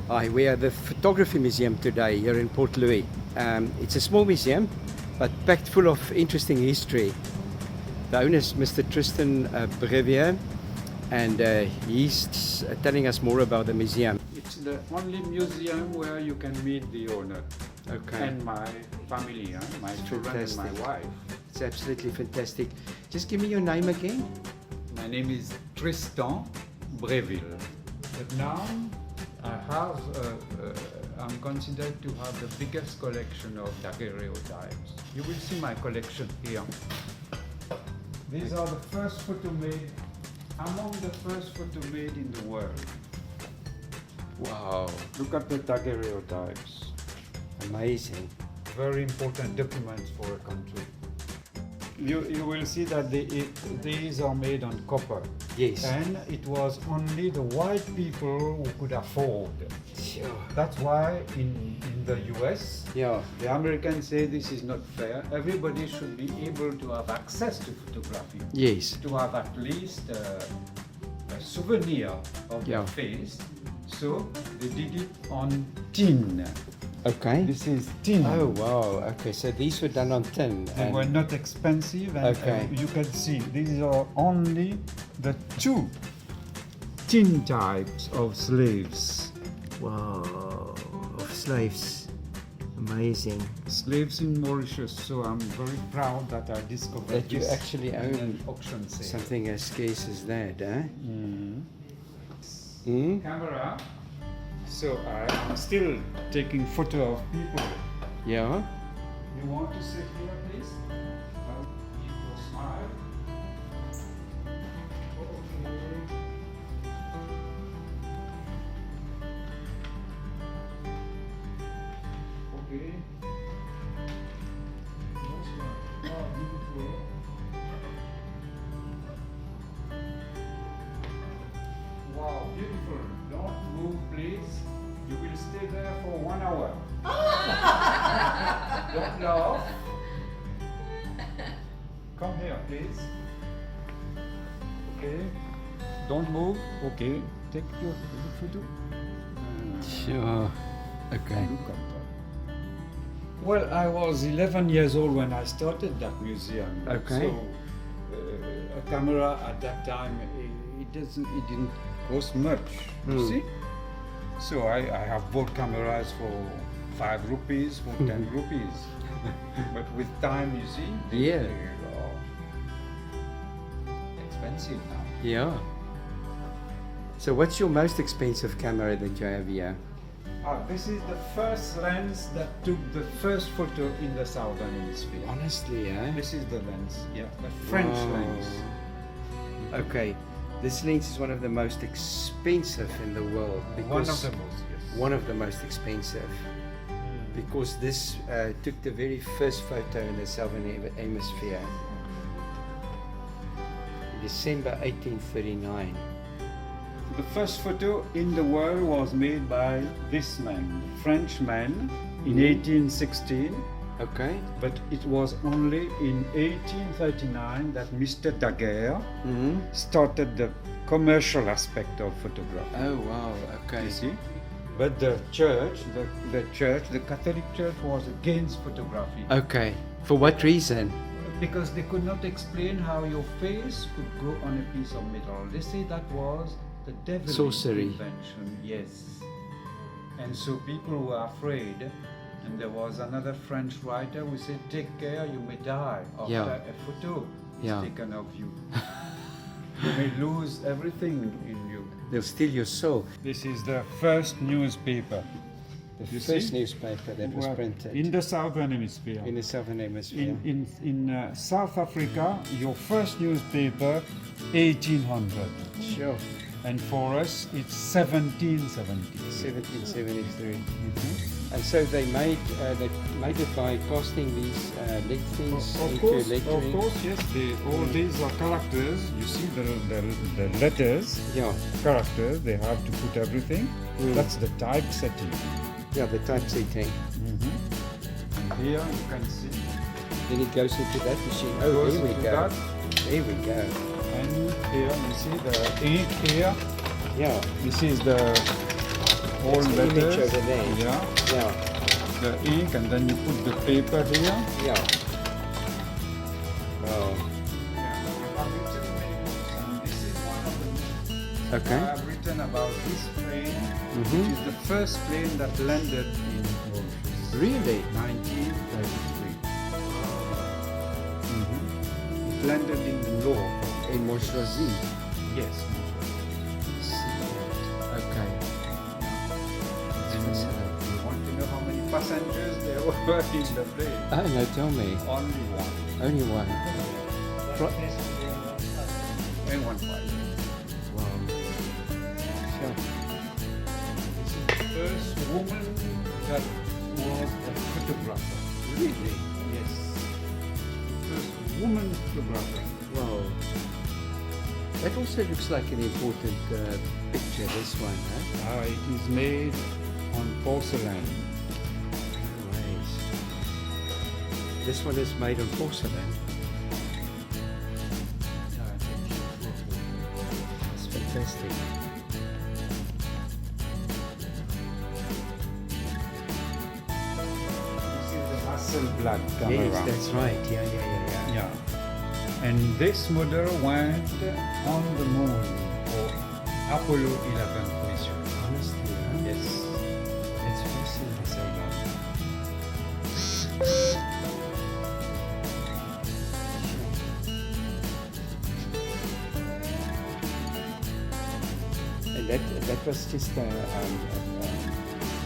Hi, we are at the Photography Museum today here in Port Louis. It's a small museum, but packed full of interesting history. The owner is Mr. Tristan Brevier, and he's telling us more about the museum. It's the only museum where you can meet the owner. Okay. And my family, my children and my wife. It's absolutely fantastic. Just give me your name again. My name is Tristan Breville. But now I'm considered to have the biggest collection of daguerreotypes. You will see my collection here. These are the first photo made, among the first photo made in the world. Wow, Look at the daguerreotypes. amazing. Very important documents for a country. You will see that these are made on copper. Yes. And it was only the white people who could afford. Sure. That's why in the US, Yeah. the Americans say this is not fair. Everybody should be able to have access to photography. Yes. To have at least a souvenir of Yeah. their face. So they did it on tin. Okay. This is tin. Oh wow. Okay, so these were done on tin. They were not expensive, and Okay. you can see these are only the two tin types of slaves. Wow, of slaves. Amazing. Slaves in Mauritius, so I'm very proud that I discovered That you this actually in own an auction sale. something as scarce as that, eh? Camera. So I am still taking photo of people. Yeah. You want to sit here, please? Keep your smile. Okay. No smile. Oh, beautiful. Wow, beautiful. Don't move, please. You will stay there for 1 hour. Don't laugh. Come here, please. Okay. Don't move. Okay. Take your photo. Sure. Okay. Look at that. Well, I was 11 years old when I started that museum. Okay. So a camera at that time, it didn't cost much. You see? So I have bought cameras for 5 rupees, for 10 rupees. But with time, you see, Yeah. they are expensive now. Yeah. So what's your most expensive camera that you have here? This is the first lens that took the first photo in the southern hemisphere. Honestly, eh? This is the lens, yeah, the French Wow. lens. Okay. This lens is one of the most expensive in the world. One of because- the most, yes. One of the most expensive. Because this took the very first photo in the southern hemisphere. December 1839. The first photo in the world was made by this man, French man, in 1816. Okay. But it was only in 1839 that Mr. Daguerre started the commercial aspect of photography. Oh wow, okay. You see? But the church, the Catholic Church was against photography. Okay. For what reason? Because they could not explain how your face could go on a piece of metal. They say that was the devil's Sorcery. invention, yes. And so people were afraid. And there was another French writer who said, take care, you may die after Yeah. a photo is Yeah. taken of you. You may lose everything in you. They'll steal your soul. This is the first newspaper. The You first see? newspaper that was printed in the southern hemisphere. in the southern hemisphere. In South Africa, your first newspaper, 1800. Sure. And for us, it's 1770. 1773. And so they made it by casting these leg things into lettering. Of course, yes. All these are characters. You see the letters, Yeah. characters. They have to put everything. That's the typesetting. Yeah, the typesetting. And here you can see. Then it goes into that machine. Oh, Goes there we into go. that. There we go. And here you see the ink here. Yeah. This is the all There's an image letters. over there. Yeah, Yeah, the ink, and then you put the paper here. yeah. Wow. I've written many books, and this is one of the books. Okay. I've written about this plane, Mhm. which is the first plane that landed in Mauritius. Really? 1933. It landed in the Lower. In Montchoisy. Yes. Okay. And you want to know how many passengers there were in the plane? Oh no, tell me. Only one. Only one. And one pilot. Wow. Sure. This is the first woman that was a photographer. Really? Yes. First woman photographer. Wow. That also looks like an important picture, this one, huh? It is made on porcelain. Right. This one is made on porcelain. That's fantastic. This is the Hasselblad camera. Yes, that's right. Yeah. Yeah. And this model went on the moon for Apollo 11 mission. Honestly, huh? Yes. It's fascinating. And that was just a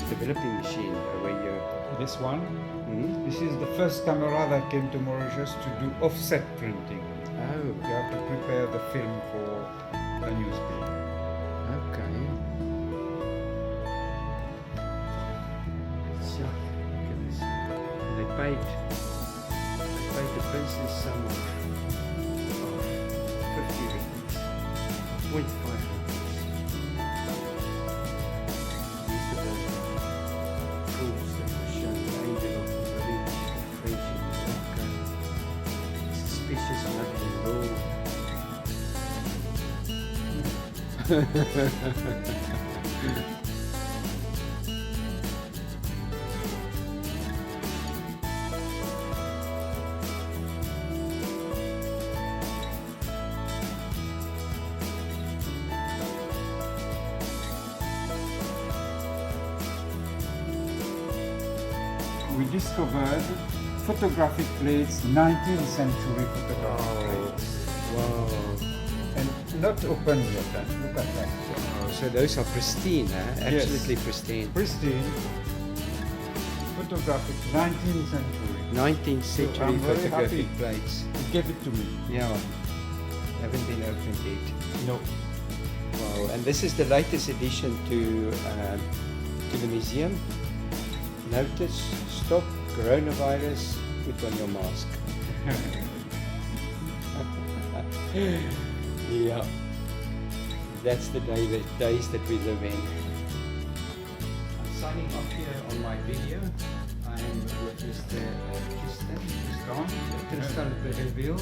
developing machine where you. This one, Hmm? this is the first camera that came to Mauritius to do offset printing. Oh, You have to prepare the film for a newspaper. okay. So, look at this. They paid the princess sum of 50 rupees, 0.5 rupees. These are the tools that were shown, the angel of the village, the French in Morocco, suspicious mother-in-law. We discovered photographic plates, 19th century photographic plates. Wow. And not open yet. Look at that. Wow. So those are pristine, huh? Yes. Absolutely pristine. Pristine photographic 19th century. 19th So century I'm very photographic happy. plates. He gave it to me. Yeah. Haven't been opened yet. No. Wow. And this is the latest addition to the museum. Notice, stop coronavirus, put on your mask. Yeah. That's the days that we live in. I'm signing off here on my video. I am with Mr. Tristan Bereville.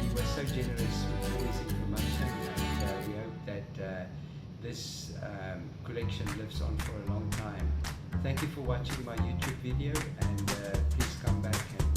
He was so generous with all his information, and we hope that this collection lives on for a long time. Thank you for watching my YouTube video, and please come back and